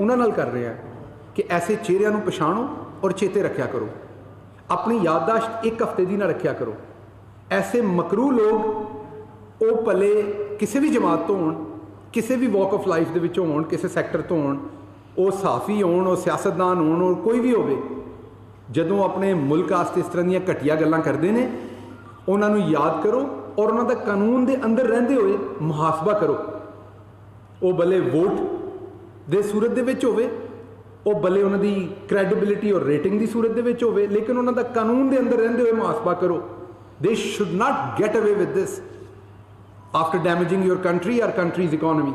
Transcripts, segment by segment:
ਉਹਨਾਂ ਨਾਲ ਕਰ ਰਿਹਾ ਕਿ ਐਸੇ ਚਿਹਰਿਆਂ ਨੂੰ ਪਛਾਣੋ ਔਰ ਚੇਤੇ ਰੱਖਿਆ ਕਰੋ। ਆਪਣੀ ਯਾਦਦਾਸ਼ਤ ਇੱਕ ਹਫ਼ਤੇ ਦੀ ਨਾ ਰੱਖਿਆ ਕਰੋ। ਐਸੇ ਮਕਰੂ ਲੋਕ ਉਹ ਭਲੇ ਕਿਸੇ ਵੀ ਜਮਾਤ ਤੋਂ ਹੋਣ, ਕਿਸੇ ਵੀ ਵਾਕ ਆਫ ਲਾਈਫ ਦੇ ਵਿੱਚੋਂ ਹੋਣ, ਕਿਸੇ ਸੈਕਟਰ ਤੋਂ ਹੋਣ, ਉਹ ਸਾਫੀ ਹੋਣ, ਉਹ ਸਿਆਸਤਦਾਨ ਹੋਣ, ਔਰ ਕੋਈ ਵੀ ਹੋਵੇ, ਜਦੋਂ ਆਪਣੇ ਮੁਲਕ ਵਾਸਤੇ ਇਸ ਤਰ੍ਹਾਂ ਦੀਆਂ ਘਟੀਆ ਗੱਲਾਂ ਕਰਦੇ ਨੇ ਉਹਨਾਂ ਨੂੰ ਯਾਦ ਕਰੋ ਔਰ ਉਹਨਾਂ ਦਾ ਕਾਨੂੰਨ ਦੇ ਅੰਦਰ ਰਹਿੰਦੇ ਹੋਏ ਮੁਹਾਸਬਾ ਕਰੋ। ਉਹ ਭਲੇ ਵੋਟ ਦੇ ਸੂਰਤ ਦੇ ਵਿੱਚ ਹੋਵੇ, ਉਹ ਭਲੇ ਉਹਨਾਂ ਦੀ ਕ੍ਰੈਡੀਬਿਲਿਟੀ ਔਰ ਰੇਟਿੰਗ ਦੀ ਸੂਰਤ ਦੇ ਵਿੱਚ ਹੋਵੇ, ਲੇਕਿਨ ਉਹਨਾਂ ਦਾ ਕਾਨੂੰਨ ਦੇ ਅੰਦਰ ਰਹਿੰਦੇ ਹੋਏ ਮੁਹਾਸਬਾ ਕਰੋ। They should not get away with this after damaging your country or country's economy.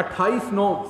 28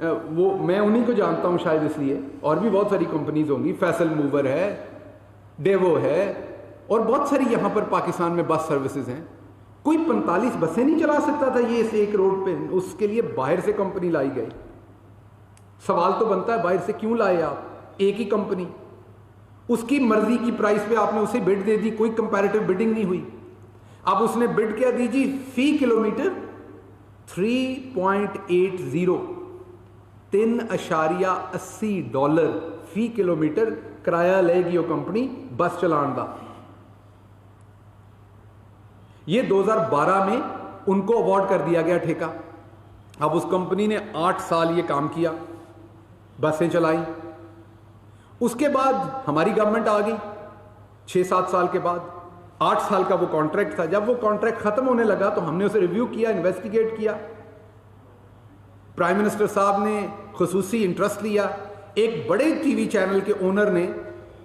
وہ میں انہی کو جانتا ہوں شاید اس لیے، اور بھی بہت ساری کمپنیز ہوں گی، فیصل موور ہے، ڈیوو ہے، اور بہت ساری یہاں پر پاکستان میں بس سروسز ہیں. کوئی 45 بسیں نہیں چلا سکتا تھا یہ اس ایک روڈ پہ، اس کے لیے باہر سے کمپنی لائی گئی. سوال تو بنتا ہے باہر سے کیوں لائے آپ؟ ایک ہی کمپنی، اس کی مرضی کی پرائس پہ آپ نے اسے بڈ دے دی، کوئی کمپیریٹو بڈنگ نہیں ہوئی. اب اس نے بڈ کیا دی جی؟ فی کلومیٹر 3.80 $3.80 فی کلومیٹر کرایہ لے گی وہ کمپنی بس چلان دا. یہ 2012 میں ان کو اوارڈ کر دیا گیا ٹھیکہ. اب اس کمپنی نے 8 سال یہ کام کیا، بسیں چلائی. اس کے بعد ہماری گورنمنٹ آ گئی 6-7 سال کے بعد. 8 سال کا وہ کانٹریکٹ تھا. جب وہ کانٹریکٹ ختم ہونے لگا تو ہم نے اسے ریویو کیا، انویسٹیگیٹ کیا. پرائم منسٹر صاحب نے خصوصی انٹرسٹ لیا. ایک بڑے ٹی وی چینل کے اونر نے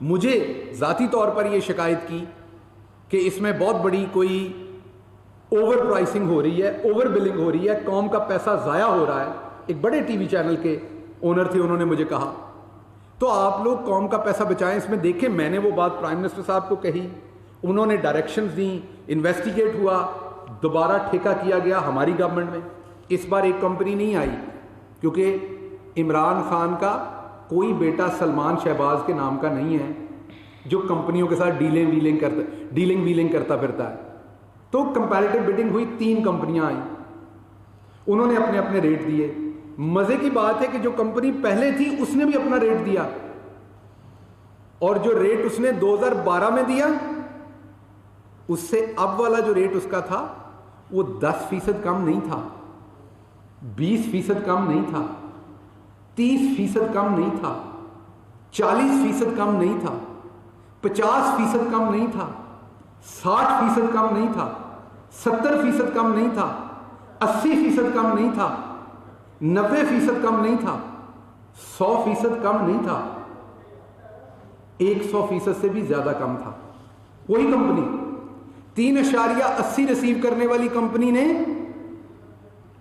مجھے ذاتی طور پر یہ شکایت کی کہ اس میں بہت بڑی کوئی اوور پرائسنگ ہو رہی ہے، اوور بلنگ ہو رہی ہے، قوم کا پیسہ ضائع ہو رہا ہے. ایک بڑے ٹی وی چینل کے اونر تھے، انہوں نے مجھے کہا تو آپ لوگ قوم کا پیسہ بچائیں اس میں. دیکھیں میں نے وہ بات پرائم منسٹر صاحب کو کہی، انہوں نے ڈائریکشنز دیں، انویسٹیگیٹ ہوا، دوبارہ ٹھیکہ کیا گیا ہماری گورنمنٹ میں. اس بار ایک کمپنی نہیں آئی کیونکہ عمران خان کا کوئی بیٹا سلمان شہباز کے نام کا نہیں ہے جو کمپنیوں کے ساتھ ڈیلنگ ویلنگ کرتا پھرتا ہے. تو کمپیریٹو بڈنگ ہوئی، 3 کمپنیاں آئیں، انہوں نے اپنے اپنے ریٹ دیے. مزے کی بات ہے کہ جو کمپنی پہلے تھی اس نے بھی اپنا ریٹ دیا، اور جو ریٹ اس نے 2012 میں دیا اس سے اب والا جو ریٹ اس کا تھا وہ 10% کم نہیں تھا، 20% کم نہیں تھا، 30% کم نہیں تھا، 40% کم نہیں تھا، 50% کم نہیں تھا، 60% کم نہیں تھا، 70% کم نہیں تھا، 80% کم نہیں تھا، 90% کم نہیں تھا، 100% کم نہیں تھا، 100% سے بھی زیادہ کم تھا. وہی کمپنی 3.80 ریسیو کرنے والی کمپنی نے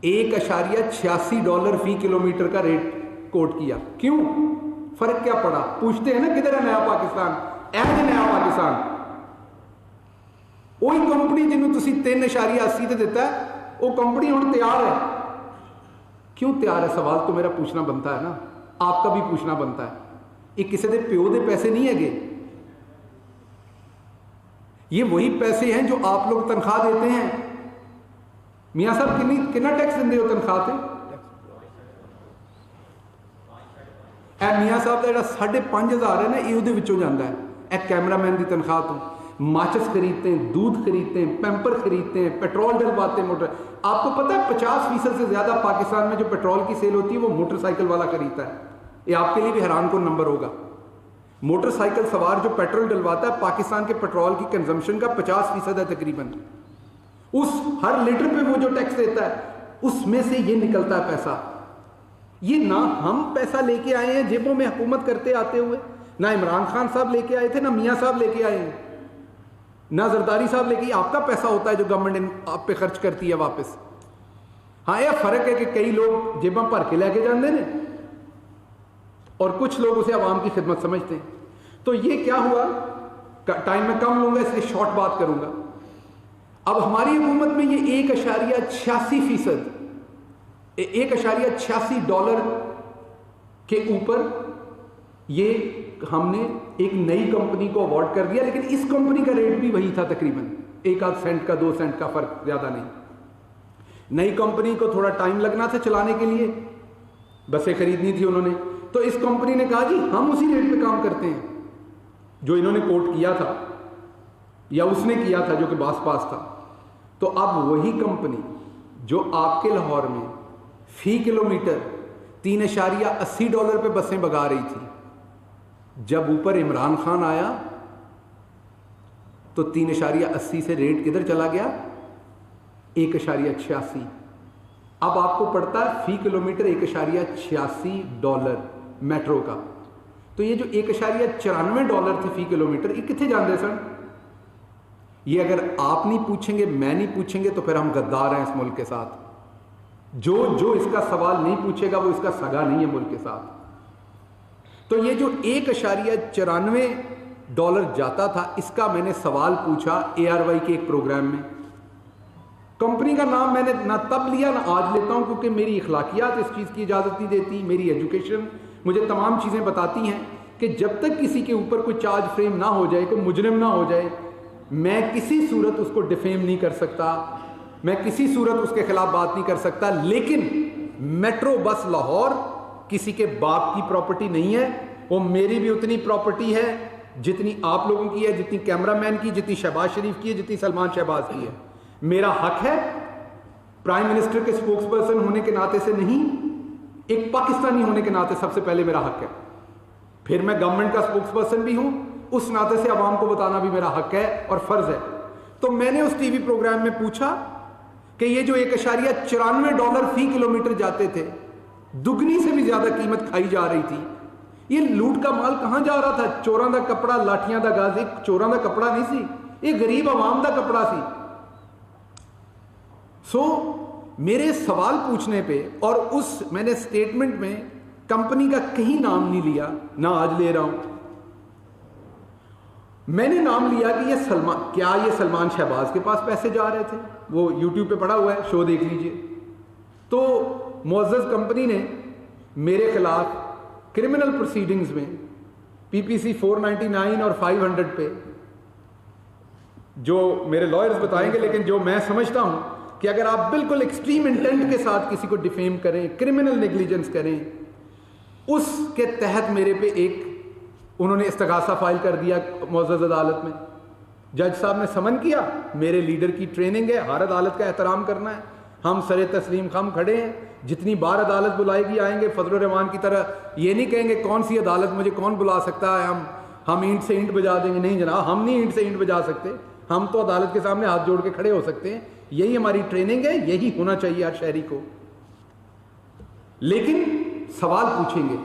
$1.86 فی کلومیٹر کا ریٹ کوٹ کیا. کیوں؟ فرق کیا پڑا؟ پوچھتے ہیں نا کدھر ہے نیا پاکستان؟ ایسے نیا پاکستان وہی کمپنی جنہوں تسی 3.80 تے دیتا ہے وہ کمپنی ہوں تیار ہے. کیوں تیار ہے؟ سوال تو میرا پوچھنا بنتا ہے نا، آپ کا بھی پوچھنا بنتا ہے. یہ کسی دے پیو دے پیسے نہیں ہے گے، یہ وہی پیسے ہیں جو آپ لوگ تنخواہ دیتے ہیں. میاں صاحب کتنا ٹیکس دے ہو تنخواہ تے؟ اے میاں صاحب کا جڑا 5,500 ہے نا یہ وہ جاتا ہے. اے کیمرہ مین کی تنخواہ تو ماچس خریدتے ہیں، دودھ خریدتے ہیں، پیمپر خریدتے ہیں، پیٹرول ڈلواتے ہیں موٹر. آپ کو پتہ ہے 50% سے زیادہ پاکستان میں جو پیٹرول کی سیل ہوتی ہے وہ موٹر سائیکل والا خریدتا ہے. یہ آپ کے لیے بھی حیران کن نمبر ہوگا. موٹر سائیکل سوار جو پیٹرول ڈلواتا ہے پاکستان کے پیٹرول کی کنزمپشن کا 50% ہے تقریباً. اس ہر لیٹر پہ وہ جو ٹیکس دیتا ہے اس میں سے یہ نکلتا ہے پیسہ. یہ نہ ہم پیسہ لے کے آئے ہیں جیبوں میں حکومت کرتے آتے ہوئے، نہ عمران خان صاحب لے کے آئے تھے، نہ میاں صاحب لے کے آئے ہیں، نہ زرداری صاحب لے کے. آپ کا پیسہ ہوتا ہے جو گورنمنٹ آپ پہ خرچ کرتی ہے واپس. ہاں یہ فرق ہے کہ کئی لوگ جیباں بھر کے لے کے جاندے ہیں اور کچھ لوگ اسے عوام کی خدمت سمجھتے ہیں. تو یہ کیا ہوا؟ ٹائم میں کم لوں گا اس لیے شارٹ بات کروں گا. اب ہماری حکومت میں یہ 1.86% $1.86 کے اوپر یہ ہم نے ایک نئی کمپنی کو اوارڈ کر دیا. لیکن اس کمپنی کا ریٹ بھی وہی تھا تقریباً 1 سینٹ کا 2 سینٹ کا فرق، زیادہ نہیں. نئی کمپنی کو تھوڑا ٹائم لگنا تھا چلانے کے لیے، بسیں خریدنی تھی انہوں نے. تو اس کمپنی نے کہا جی ہم اسی ریٹ پہ کام کرتے ہیں جو انہوں نے کوٹ کیا تھا یا اس نے کیا تھا جو کہ پاس تھا. تو اب وہی کمپنی جو آپ کے لاہور میں فی کلومیٹر $3.80 پہ بسیں بگا رہی تھی، جب اوپر عمران خان آیا تو 3.80 سے ریٹ کدھر چلا گیا؟ 1.86. اب آپ کو پڑتا ہے فی کلومیٹر $1.86 میٹرو کا. تو یہ جو $1.94 تھے فی کلومیٹر یہ کتنے جاندے سن؟ یہ اگر آپ نہیں پوچھیں گے، میں نہیں پوچھیں گے تو پھر ہم غدار ہیں اس ملک کے ساتھ. جو اس کا سوال نہیں پوچھے گا وہ اس کا سگا نہیں ہے ملک کے ساتھ. تو یہ جو $1.94 جاتا تھا, اس کا میں نے سوال پوچھا ARY کے ایک پروگرام میں. کمپنی کا نام میں نے نہ تب لیا نہ آج لیتا ہوں, کیونکہ میری اخلاقیات اس چیز کی اجازت نہیں دیتی, میری ایجوکیشن مجھے تمام چیزیں بتاتی ہیں کہ جب تک کسی کے اوپر کوئی چارج فریم نہ ہو جائے, کوئی مجرم نہ ہو جائے, میں کسی صورت اس کو ڈیفیم نہیں کر سکتا, میں کسی صورت اس کے خلاف بات نہیں کر سکتا. لیکن میٹرو بس لاہور کسی کے باپ کی پراپرٹی نہیں ہے, وہ میری بھی اتنی پراپرٹی ہے جتنی آپ لوگوں کی ہے, جتنی کیمرہ مین کی, جتنی شہباز شریف کی ہے, جتنی سلمان شہباز کی ہے. میرا حق ہے پرائم منسٹر کے سپوکس پرسن ہونے کے ناطے سے نہیں, ایک پاکستانی ہونے کے ناطے سب سے پہلے میرا حق ہے. پھر میں گورنمنٹ کا سپوکس پرسن بھی ہوں, اس ناطے سے عوام کو بتانا بھی میرا حق ہے اور فرض ہے. تو میں نے اس ٹی وی پروگرام میں پوچھا کہ یہ جو $1.94 فی کلومیٹر جاتے تھے, دگنی سے بھی زیادہ قیمت کھائی جا رہی تھی, یہ لوٹ کا مال کہاں جا رہا تھا؟ چوراں دا کپڑا, لاٹھیاں دا گاز. ایک چوراں دا کپڑا نہیں سی, یہ غریب عوام دا کپڑا سی. میرے سوال پوچھنے پہ, اور اس میں نے سٹیٹمنٹ میں کمپنی کا کہیں نام نہیں لیا, نہ آج لے رہا ہوں. میں نے نام لیا کہ یہ سلمان شہباز کے پاس پیسے جا رہے تھے. وہ یوٹیوب پہ پڑا ہوا ہے, شو دیکھ لیجئے. تو معزز کمپنی نے میرے خلاف کرمنل پروسیڈنگز میں PPC 499 اور 500 پہ, جو میرے لائرز بتائیں گے, لیکن جو میں سمجھتا ہوں کہ اگر آپ بالکل ایکسٹریم انٹینٹ کے ساتھ کسی کو ڈیفیم کریں, کرمنل نیگلیجنس کریں, اس کے تحت میرے پہ انہوں نے استغاثہ فائل کر دیا معزز عدالت میں. جج صاحب نے سمن کیا, میرے لیڈر کی ٹریننگ ہے, ہر عدالت کا احترام کرنا ہے, ہم سر تسلیم خم کھڑے ہیں, جتنی بار عدالت بلائے گی آئیں گے. فضل الرحمان کی طرح یہ نہیں کہیں گے کون سی عدالت مجھے کون بلا سکتا ہے, ہم اینٹ سے اینٹ بجا دیں گے. نہیں جناب, ہم نہیں اینٹ سے اینٹ بجا سکتے, ہم تو عدالت کے سامنے ہاتھ جوڑ کے کھڑے ہو سکتے ہیں. یہی ہماری ٹریننگ ہے, یہی ہونا چاہیے ہر شہری کو. لیکن سوال پوچھیں گے,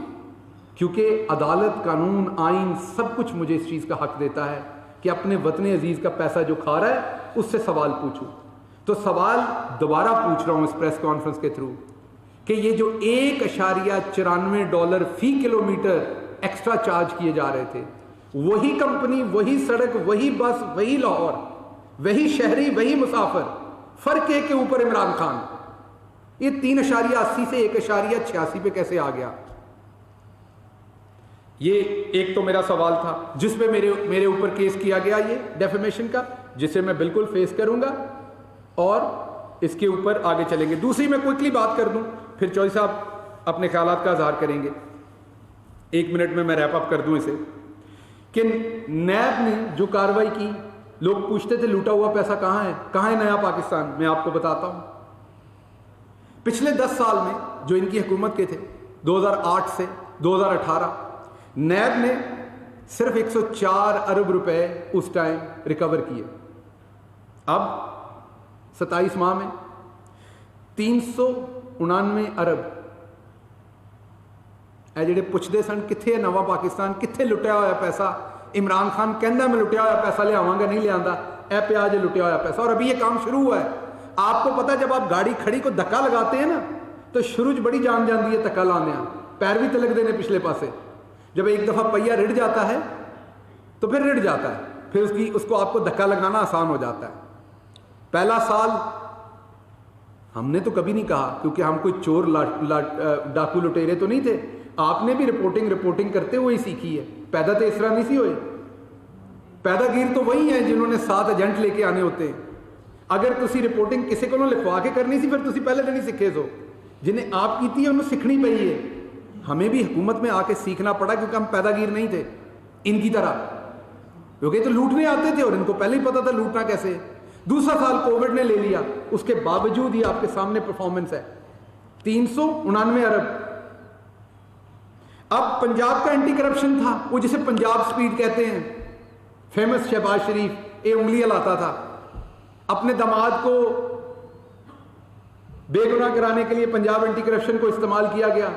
کیونکہ عدالت, قانون, آئین سب کچھ مجھے اس چیز کا حق دیتا ہے کہ اپنے وطن عزیز کا پیسہ جو کھا رہا ہے اس سے سوال پوچھوں. تو سوال دوبارہ پوچھ رہا ہوں اس پریس کانفرنس کے تھرو کہ یہ جو $1.94 فی کلومیٹر ایکسٹرا چارج کیے جا رہے تھے, وہی کمپنی, وہی سڑک, وہی بس, وہی لاہور, وہی شہری, وہی مسافر, فرق ایک کے اوپر عمران خان, یہ 3.80 سے 1.86 پہ کیسے آ گیا؟ یہ ایک تو میرا سوال تھا جس پہ میرے اوپر کیس کیا گیا, یہ ڈیفیمیشن کا, جسے میں بالکل فیس کروں گا اور اس کے اوپر آگے چلیں گے. دوسری میں کوئکلی بات کر دوں, پھر چوہدری صاحب اپنے خیالات کا اظہار کریں گے. 1 منٹ میں ریپ اپ کر دوں اسے کہ نیب نے جو کارروائی کی, لوگ پوچھتے تھے لوٹا ہوا پیسہ کہاں ہے, کہاں ہے نیا پاکستان. میں آپ کو بتاتا ہوں, پچھلے 10 سال میں جو ان کی حکومت کے تھے, 2008 سے 2018, نیب نے صرف 104 ارب روپے اس ٹائم ریکور کیے. اب 27 ماہ میں 399 ارب. اے جڑے پوچھتے سن کتنے نواں پاکستان, کتنے لٹیا ہوا پیسہ, عمران خان کہنا میں لٹیا ہوا پیسہ لے آواں گا, نہیں لے آندا, اے پیا جے لٹیا ہوا پیسہ. اور ابھی یہ کام شروع ہوا ہے. آپ کو پتہ جب آپ گاڑی کھڑی کو دھکا لگاتے ہیں نا تو شروع بڑی جان جاندی ہے دھکا لانے, پیر بھی تلک دینے پچھلے پاسے. جب ایک دفعہ پہیا رڑ جاتا ہے تو پھر رڑ جاتا ہے, پھر اس کو آپ کو دھکا لگانا آسان ہو جاتا ہے. پہلا سال ہم نے تو کبھی نہیں کہا, کیونکہ ہم کوئی چور ڈاکو لٹیرے تو نہیں تھے. آپ نے بھی رپورٹنگ کرتے ہوئے ہی سیکھی ہے. پیدا تو اس طرح نہیں سی ہوئے, پیدا گیر تو وہی ہیں جنہوں نے 7 ایجنٹ لے کے آنے ہوتے ہیں. اگر تسی رپورٹنگ کسی کو لکھوا کے کرنی سی, پھر تسی پہلے دن ہی سکھے سو. جنہیں آپ کیتی ہے انہوں سیکھنی پئی ہے. ہمیں بھی حکومت میں آ کے سیکھنا پڑا, کیونکہ ہم پیدا گیر نہیں تھے ان کی طرح, کیونکہ تو لوٹنے آتے تھے اور ان کو پہلے ہی پتا تھا لوٹنا کیسے. دوسرا سال کووڈ نے لے لیا, اس کے باوجود یہ آپ کے سامنے پرفارمنس ہے, 399 ارب. اب پنجاب کا اینٹی کرپشن تھا, وہ جسے پنجاب سپیڈ کہتے ہیں, فیمس شہباز شریف یہ انگلیاں لاتا تھا, اپنے داماد کو بے گناہ کرانے کے لیے پنجاب اینٹی کرپشن کو استعمال کیا گیا.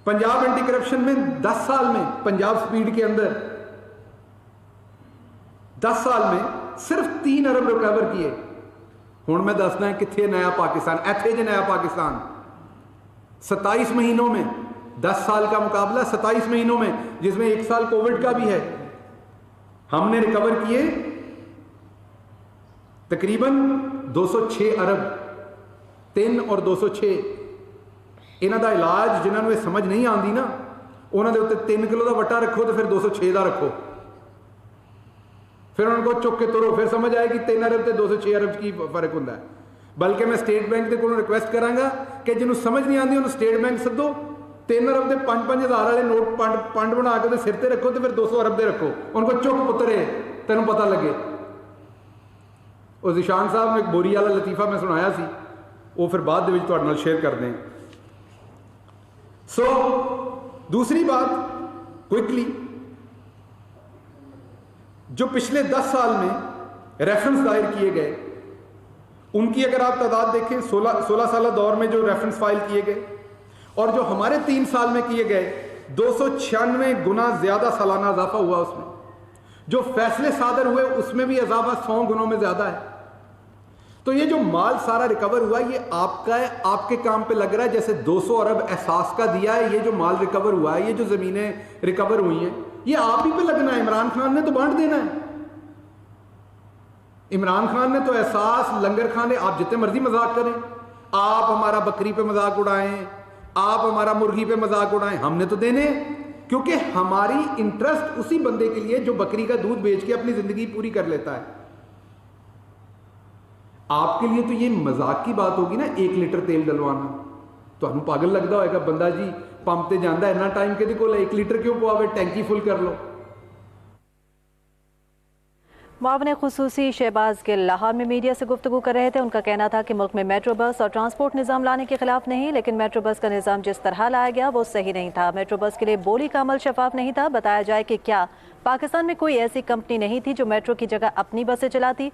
پنجاب اینٹی کرپشن میں 10 سال میں, پنجاب سپیڈ کے اندر 10 سال میں صرف 3 ارب ریکور کیے. ہوں میں دسنا ہے کتنے نیا پاکستان، ایتھے جو نیا پاکستان 27 مہینوں میں 10 سال کا مقابلہ 27 مہینوں میں، جس میں 1 سال کووڈ کا بھی ہے، ہم نے ریکور کیے تقریباً 206 ارب 3 اور 206 انہوں دا علاج جنہوں نے سمجھ نہیں آتی نا انہوں نے اتنے 3 کلو کا وٹا رکھو تو پھر 206 کا رکھو، پھر ان کو چک کے توڑو، پھر سمجھ آئے گی 3 ارب تے 206 ارب کی فرق ہوتا ہے۔ بلکہ میں اسٹیٹ بینک کے کو ریکویسٹ کراں گا کہ جنہوں سمجھ نہیں آتی انہوں اسٹیٹ بینک سدو، 3 ارب کے 5-5 ہزار والے نوٹ پنڈ بنا کے سر تے رکھو تو پھر 200 ارب دے رکھو، ان کو چک پترے تینوں پتہ لگے۔ اور ذیشان صاحب نے ایک بوری والا لطیفہ میں سنایا سی، وہ پھر بعد میں تہاڈے نال شیئر کر دیں۔ سو دوسری بات کوئکلی، جو پچھلے 10 سال میں ریفرنس دائر کیے گئے ان کی اگر آپ تعداد دیکھیں 16 سالہ دور میں جو ریفرنس فائل کیے گئے اور جو ہمارے 3 سال میں کیے گئے 296 گنا زیادہ سالانہ اضافہ ہوا، اس میں جو فیصلے صادر ہوئے اس میں بھی اضافہ 100 گنوں میں زیادہ ہے۔ تو یہ جو مال سارا ریکور ہوا یہ آپ کا ہے، آپ کے کام پہ لگ رہا ہے، جیسے 200 ارب احساس کا دیا ہے، یہ جو مال ریکور ہوا ہے، یہ جو زمینیں ریکور ہوئی ہیں، یہ آپ ہی پہ لگنا ہے۔ عمران خان نے تو بانٹ دینا ہے، عمران خان نے تو احساس لنگر کھانے، آپ جتنے مرضی مذاق کریں، آپ ہمارا بکری پہ مذاق اڑائیں، آپ ہمارا مرغی پہ مذاق اڑائیں، ہم نے تو دینے، کیونکہ ہماری انٹرسٹ اسی بندے کے لیے جو بکری کا دودھ بیچ کے اپنی زندگی پوری کر لیتا ہے۔ آپ کے لیے تو یہ مذاق کی بات ہوگی نا 1 لیٹر تیل ڈلوانا، تو ہم پاگل لگتا ہوئے گا بندہ جی پمپ تے جانا اتنا ٹائم کہ 1 لیٹر کیوں پواوے، ٹینکی فل کر لو۔ معاون خصوصی شہباز گل لاہور میں میڈیا سے گفتگو کر رہے تھے۔ ان کا کہنا تھا کہ ملک میں میٹرو بس اور ٹرانسپورٹ نظام لانے کے خلاف نہیں، لیکن میٹرو بس کا نظام جس طرح لایا گیا وہ صحیح نہیں تھا۔ میٹرو بس کے لیے بولی کا عمل شفاف نہیں تھا۔ بتایا جائے کہ کیا پاکستان میں کوئی ایسی کمپنی نہیں تھی جو میٹرو کی جگہ اپنی بسیں چلاتی؟